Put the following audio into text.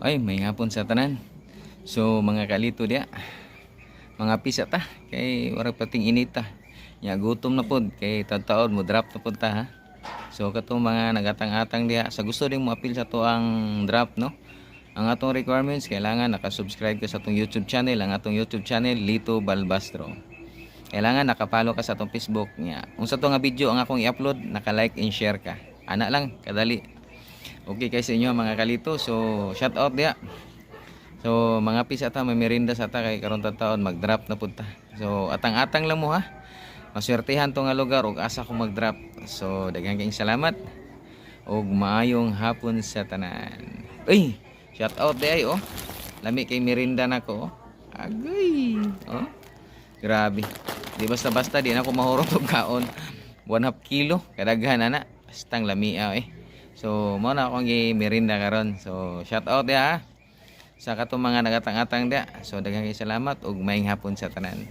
Ay, may hapon sa tanan. So mga kalito dia, mga pisa ta kay wala pating inita. Nya gutom na pod kay taon mo drop na pod ta ha. So katong mga nagatang-atang dia sa gusto ding mo apil sa to ang draft no. Ang atong requirements kailangan naka-subscribe ka sa atong YouTube channel, ang atong YouTube channel Lito Balbastro. Kailangan nakapalo ka sa atong Facebook niya. Unsa to nga video ang akong i-upload, naka-like and share ka. Ana lang, kadali. Okay kay sa inyo mga kalito. So shout out dia. So mga pisa ta may merinda sa ta kay karon ta taon mag-drop na pud ta. So atang-atang lang mo ha. Maswertehan to nga lugar ug asa ko mag-drop. So daghang kayong salamat ug maayong hapon sa tanan. Uy, shout out di ay oh. Lami kay merinda nako oh. Agay. Oh. Grabe. Di basta-basta di na ako mahurot og kaon. 1/2 kilo kadaghan ana. Bastang lamiaw eh. So mo na akong merinda karon. So shout out ya ha. Sa katong mga nagatang-atang dia. So daghang kay salamat ug maayong hapon sa tanan.